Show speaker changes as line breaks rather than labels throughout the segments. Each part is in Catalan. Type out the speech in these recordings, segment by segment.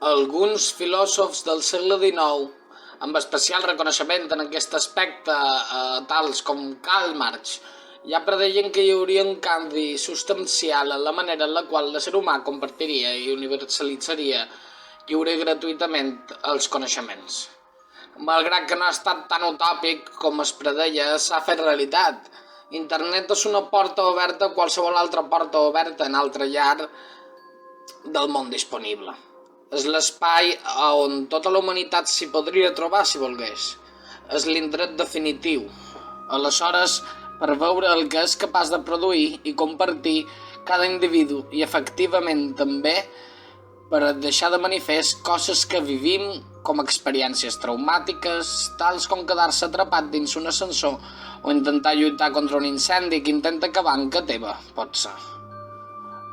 Alguns filòsofs del segle XIX, amb especial reconeixement en aquest aspecte, tals com Karl Marx, ja predeien que hi hauria un canvi substancial en la manera en la qual l'ésser humà compartiria i universalitzaria lliure i gratuïtament els coneixements. Malgrat que no ha estat tan utòpic com es predeia, s'ha fet realitat. Internet és una porta oberta a qualsevol altra porta oberta en altra llar del món disponible. És l'espai on tota la humanitat s'hi podria trobar si volgués. És l'indret definitiu. Aleshores, per veure el que és capaç de produir i compartir cada individu i efectivament també per deixar de manifest coses que vivim com experiències traumàtiques, tals com quedar-se atrapat dins un ascensor o intentar lluitar contra un incendi que intenta acabar en casa teva, pot ser.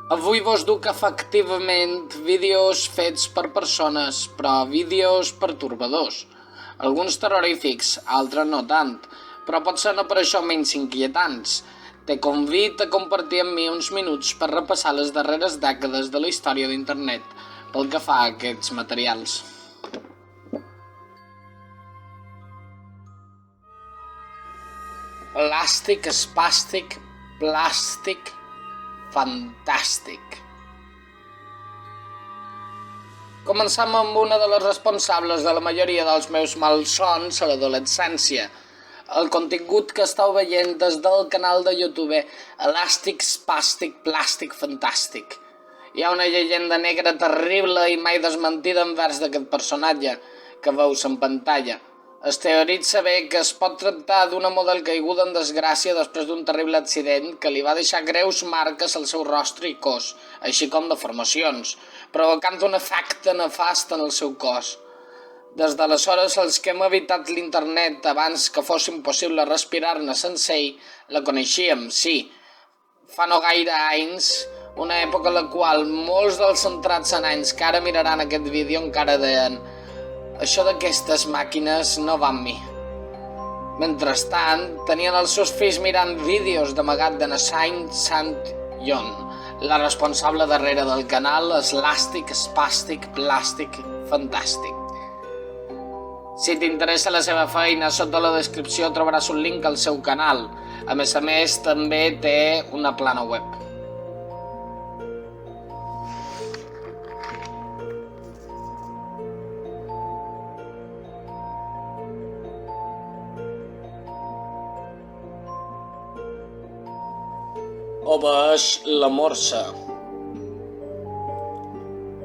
Avui vos duc efectivament vídeos fets per persones, però vídeos pertorbadors. Alguns terrorífics, altres no tant, però potser no per això menys inquietants. Te convido a compartir amb mi uns minuts per repassar les darreres dècades de la història d'internet pel que fa a aquests materials. Elàstic, espàstic, plàstic, fantàstic. Començam amb una de les responsables de la majoria dels meus malsons a l'adolescència. El contingut que estàu veient des del canal de YouTube Elàstic, Spàstic, Plàstic, Fantàstic. Hi ha una llegenda negra terrible i mai desmentida envers d'aquest personatge que veus en pantalla. Es teoritza bé que es pot tractar d'una model caiguda en desgràcia després d'un terrible accident que li va deixar greus marques al seu rostre i cos, així com deformacions, provocant un efecte nefast en el seu cos. Des d'aleshores, els que hem evitat l'internet abans que fos impossible respirar-ne sense ell, la coneixíem, sí. Fa no gaire anys, una època en la qual molts dels centrats en anys que ara miraran aquest vídeo encara deien «Això d'aquestes màquines no va amb mi». Mentrestant, tenien els seus fills mirant vídeos d'amagat de Nassim Sant-Yon, la responsable darrere del canal Elàstic, Spàstic, Plàstic, Fantàstic. Si t'interessa la seva feina, sota la descripció trobaràs un link al seu canal. A més, també té una plana web. Obeeix la morsa.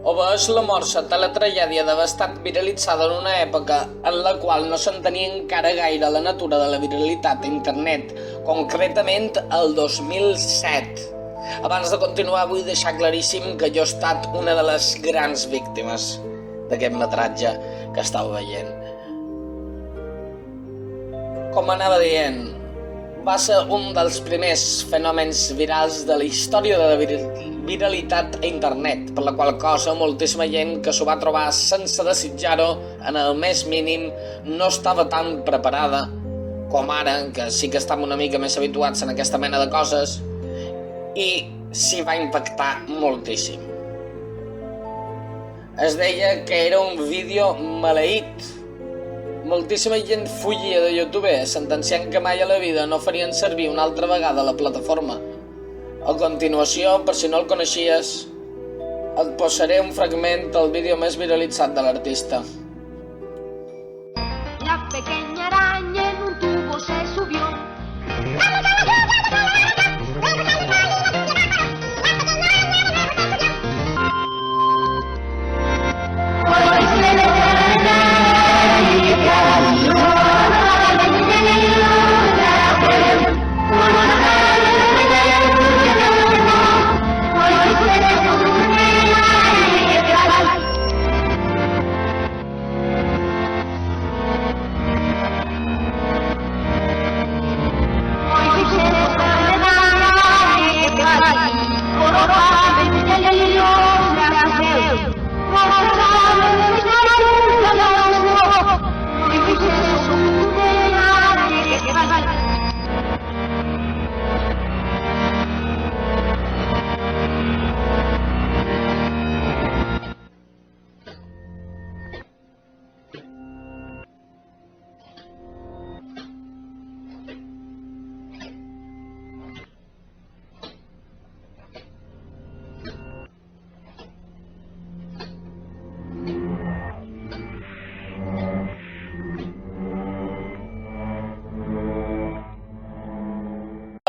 Obeeix la morsa té la tragèdia d'haver estat viralitzada en una època en la qual no s'entenia encara gaire la natura de la viralitat a internet, concretament el 2007. Abans de continuar vull deixar claríssim que jo he estat una de les grans víctimes d'aquest metratge que estàu veient. Com anava dient, va ser un dels primers fenòmens virals de la història de la viralitat a internet, per la qual cosa moltíssima gent que s'ho va trobar sense desitjar-ho en el més mínim no estava tan preparada com ara, que sí que estem una mica més habituats en aquesta mena de coses, i s'hi va impactar moltíssim. Es deia que era un vídeo maleït. Moltíssima gent fugia de YouTube, sentenciant que mai a la vida no farien servir una altra vegada la plataforma. A continuació, per si no el coneixies, et posaré un fragment del vídeo més viralitzat de l'artista.
La pequeña araña en un tubo se subió.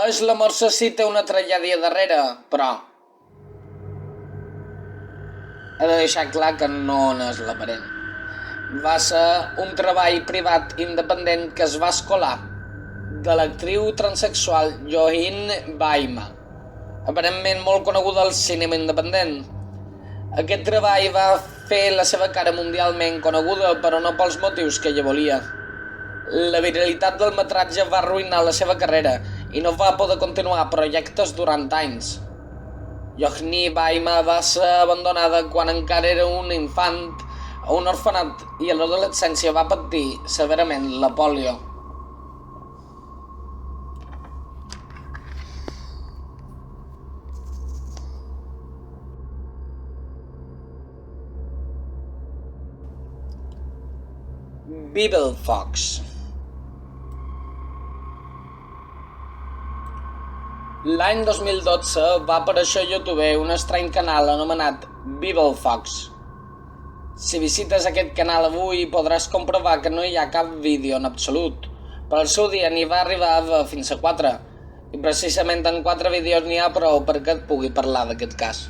És l'amor sí té una tragèdia darrere, però he de deixar clar que no n'és l'aparent. Va ser un treball privat independent que es va escolar de l'actriu transexual Johin Baima, aparentment molt coneguda al cinema independent. Aquest treball va fer la seva cara mundialment coneguda, però no pels motius que ella volia. La viralitat del metratge va arruïnar la seva carrera i no va poder continuar projectes durant anys. Johnny Baima va ser abandonada quan encara era un infant a un orfenat i a l'adolescència va patir severament la pòlio. Bibelfox. L'any 2012 va aparèixer a YouTube un estrany canal anomenat Bibelfox. Si visites aquest canal avui podràs comprovar que no hi ha cap vídeo en absolut, però al seu dia n'hi va arribar fins a 4, i precisament en 4 vídeos n'hi ha prou perquè et pugui parlar d'aquest cas.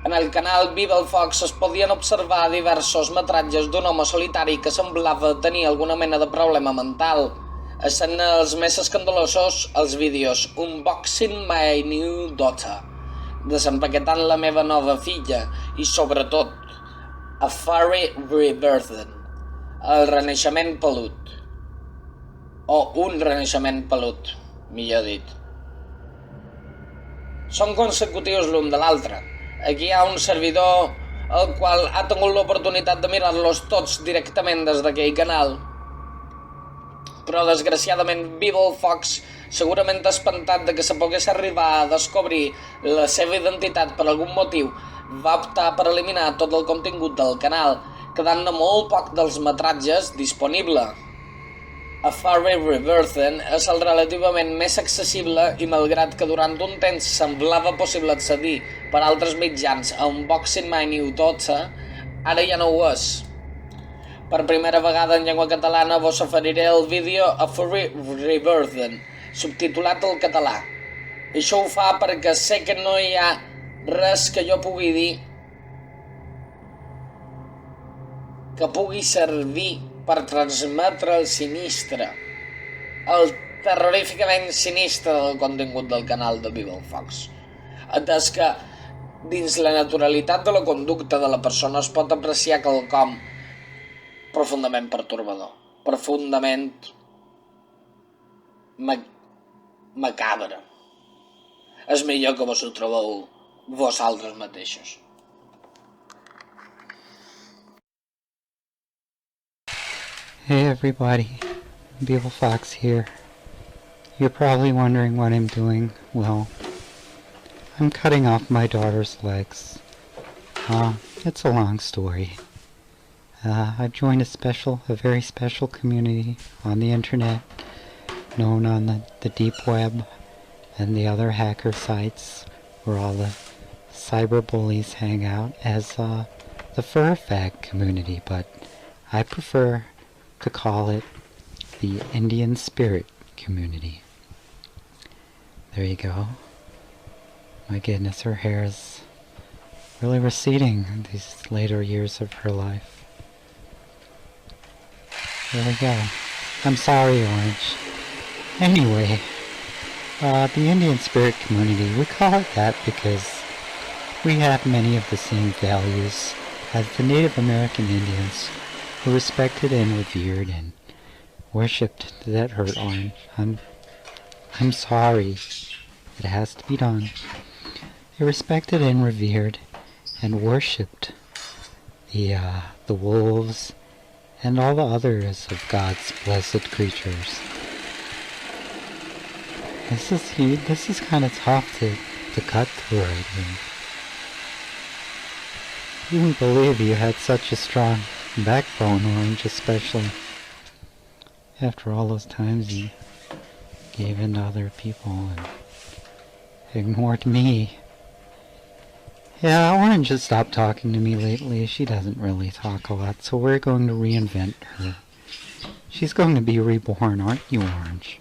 En el canal Bibelfox es podien observar diversos metratges d'un home solitari que semblava tenir alguna mena de problema mental, essent els més escandalosos els vídeos Unboxing My New Daughter, Desempaquetant la meva nova filla, i sobretot A Furry Rebirthing, el renaixement pelut, o un renaixement pelut, millor dit. Són consecutius l'un de l'altre. Aquí hi ha un servidor el qual ha tingut l'oportunitat de mirar-los tots directament des d'aquell canal, però desgraciadament Bibelfox, segurament espantat de que se pogués arribar a descobrir la seva identitat per algun motiu, va optar per eliminar tot el contingut del canal, quedant-ne molt poc dels metratges disponible. A Furry Rebirthing és el relativament més accessible i malgrat que durant un temps semblava possible accedir per altres mitjans a Unboxing My New Daughter, ara ja no ho és. Per primera vegada en llengua catalana vos oferiré el vídeo A Furry Rebirthing, subtitulat al català. I això ho fa perquè sé que no hi ha res que jo pugui dir que pugui servir per transmetre el sinistre, el terroríficament sinistre del contingut del canal de Bibelfox. Atès que dins la naturalitat de la conducta de la persona es pot apreciar quelcom profundament pertorbador, profundament macabre. És millor que vos ho trobeu vosaltres mateixos.
Hey everybody, Bibelfox here. You're probably wondering what I'm doing. Well, I'm cutting off my daughter's legs. It's a long story. I've joined a very special community on the internet, known on the deep web and the other hacker sites where all the cyber bullies hang out, as the fur fag community, but I prefer to call it the Indian spirit community. There you go. My goodness, her hair is really receding in these later years of her life. There we go. I'm sorry, Orange. Anyway, the Indian spirit community, we call it that because we have many of the same values as the Native American Indians, who respected and revered and worshipped. Did that hurt, Orange? I'm sorry. It has to be done. They respected and revered and worshipped the wolves and all the others of God's blessed creatures. This is kind of tough to cut through it. I didn't believe you had such a strong backbone, Orange, especially after all those times you gave in to other people and ignored me. Yeah, Orange has stopped talking to me lately. She doesn't really talk a lot, so we're going to reinvent her. She's going to be reborn, aren't you, Orange?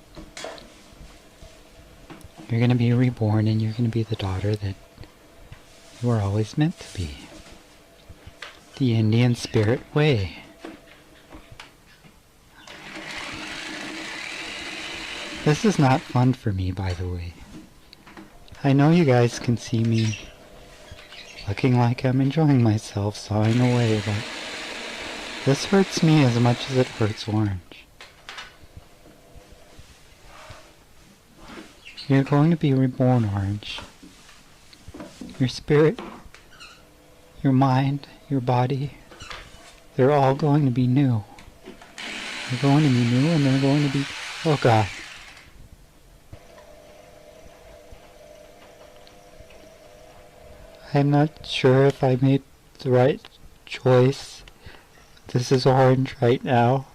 You're going to be reborn and you're going to be the daughter that you were always meant to be. The Indian spirit way. This is not fun for me, by the way. I know you guys can see me looking like I'm enjoying myself, sawing away, but this hurts me as much as it hurts Orange. You're going to be reborn, Orange. Your spirit, your mind, your body, they're all going to be new. They're going to be new and they're going to be... Oh God. I'm not sure if I made the right choice. This is Orange right now.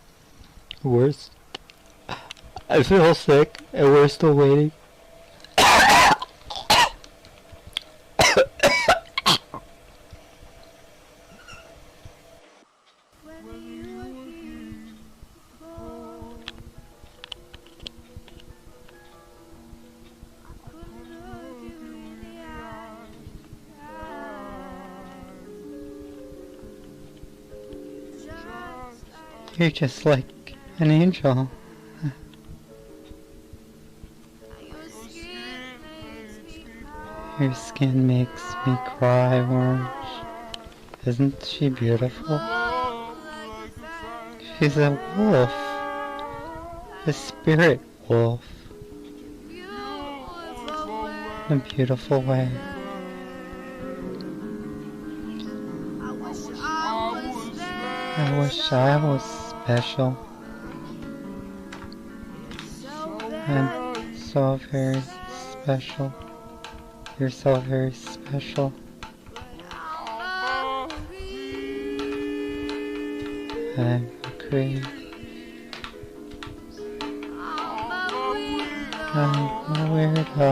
I feel sick and we're still waiting. You're just like an angel. Your skin makes me cry, Orange. Isn't she beautiful? She's a wolf. A spirit wolf. In a beautiful way. I wish I was special. I'm so very special. You're so very special. I agree. I'm a weirdo.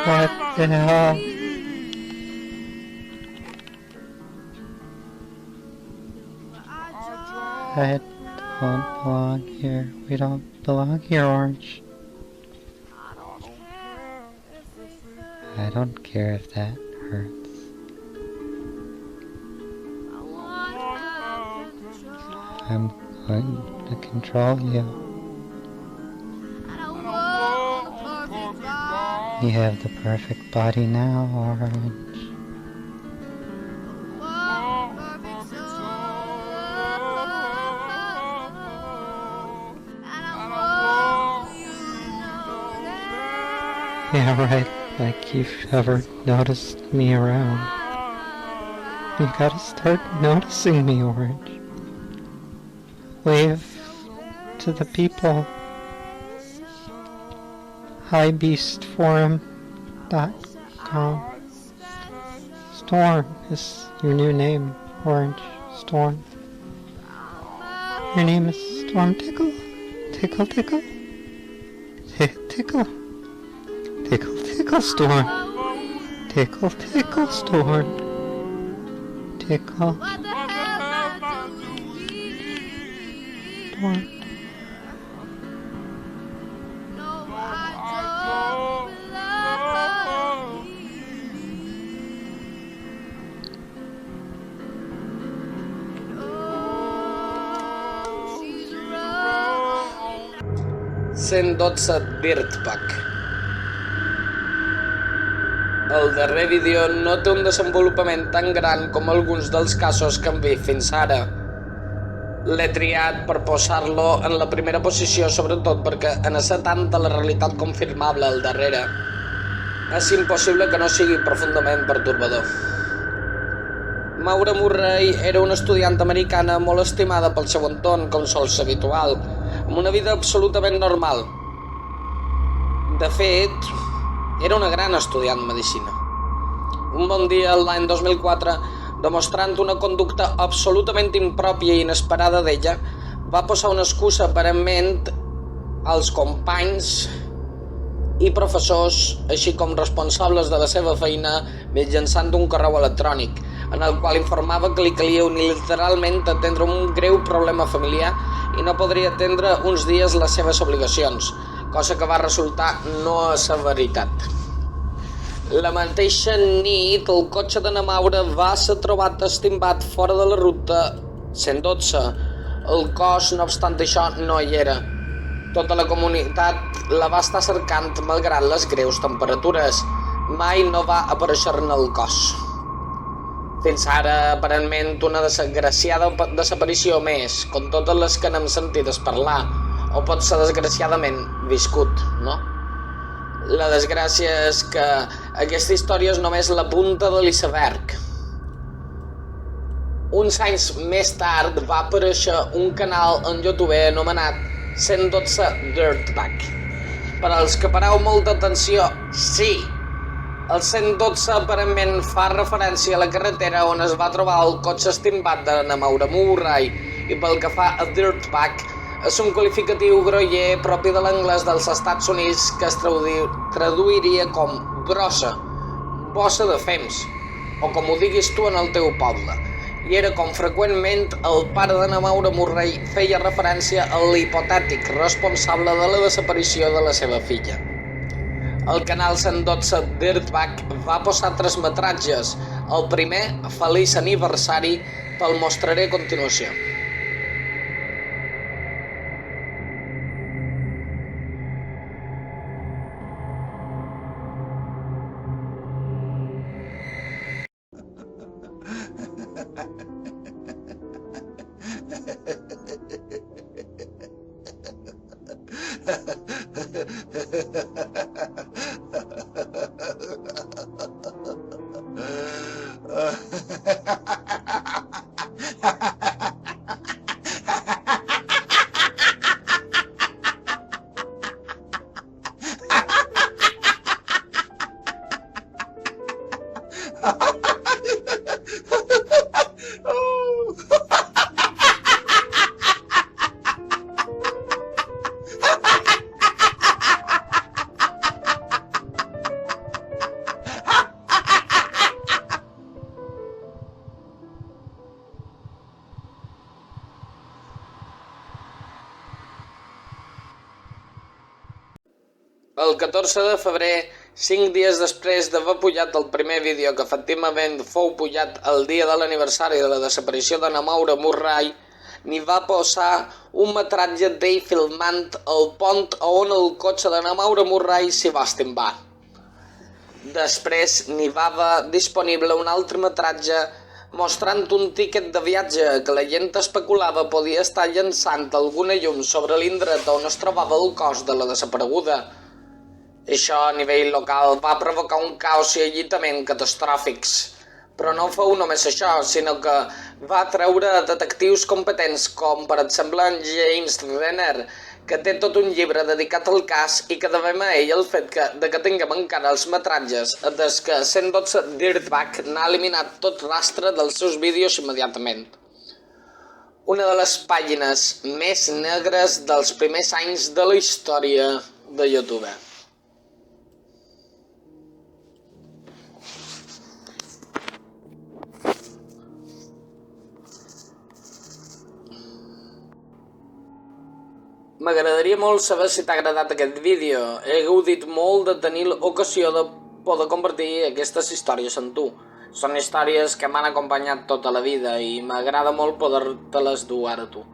What the hell? I don't belong here. We don't belong here, Orange. I don't care if that hurts. I'm going to control you. You have the perfect body now, Orange. Yeah, right, like you've ever noticed me around. You gotta start noticing me, Orange. Wave to the people. HighBeastForum.com. Storm is your new name, Orange. Storm. Your name is Storm Tickle. Tickle, tickle. Tickle. Tickle, tickle, Storm. Tickle, tickle, Storm. Tickle. Storm.
Dirtbag. El darrer vídeo no té un desenvolupament tan gran com alguns dels casos que hem vist fins ara. L'he triat per posar-lo en la primera posició, sobretot perquè en essa tanta la realitat confirmable al darrere és impossible que no sigui profundament pertorbador. Maura Murray era una estudiant americana molt estimada pel seu entorn, com sol ser habitual, amb una vida absolutament normal. De fet, era una gran estudiant de medicina. Un bon dia, l'any 2004, demostrant una conducta absolutament impròpia i inesperada d'ella, va posar una excusa aparentment als companys i professors, així com responsables de la seva feina, mitjançant un correu electrònic, en el qual informava que li calia unilateralment atendre un greu problema familiar i no podria atendre uns dies les seves obligacions, cosa que va resultar no ser veritat. La mateixa nit, el cotxe de na Maura va ser trobat estimbat fora de la ruta 112. El cos, no obstant això, no hi era. Tota la comunitat la va estar cercant malgrat les greus temperatures. Mai no va aparèixer-ne el cos. Fins ara, aparentment, una desgraciada desaparició més, com totes les que n'hem sentit parlar, o pot ser desgraciadament viscut, no? La desgràcia és que aquesta història és només la punta de l'iceberg. Uns anys més tard va aparèixer un canal en YouTube anomenat 112 Dirtbag. Per als que pareu molta atenció, sí, el 112 aparentment fa referència a la carretera on es va trobar el cotxe estimbat de na Maura Murray, i pel que fa a Dirtbag, és un qualificatiu groller propi de l'anglès dels Estats Units que es traduiria com brossa, bossa de fems, o com ho diguis tu en el teu poble. I era com freqüentment el pare de na Maura Murray feia referència a l'hipotètic responsable de la desaparició de la seva filla. El canal 112 Dirtbag va posar 3 metratges. El primer, Feliç Aniversari, te'l mostraré a continuació. El 14 de febrer, 5 dies després d'haver pujat el primer vídeo que efectivament fou pujat el dia de l'aniversari de la desaparició de na Maura Murray, n'hi va posar un metratge d'ell filmant el pont on el cotxe de na Maura Murray s'hi va estimbar. Després n'hi va haver disponible un altre metratge mostrant un tíquet de viatge que la gent especulava podia estar llançant alguna llum sobre l'indret on es trobava el cos de la desapareguda. Això a nivell local va provocar un caos i allitament catastròfics. Però no fou només això, sinó que va atreure detectius competents com per exemple en James Renner, que té tot un llibre dedicat al cas i que devem a ell el fet que tinguem encara els metratges, des que 112 Dirtbag n'ha eliminat tot rastre dels seus vídeos immediatament. Una de les pàgines més negres dels primers anys de la història de YouTube. M'agradaria molt saber si t'ha agradat aquest vídeo. He gaudit molt de tenir l'ocasió de poder convertir aquestes històries en tu. Són històries que m'han acompanyat tota la vida i m'agrada molt poder-te-les dur ara a tu.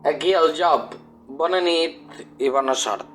Aquí el Job. Bona nit i bona sort.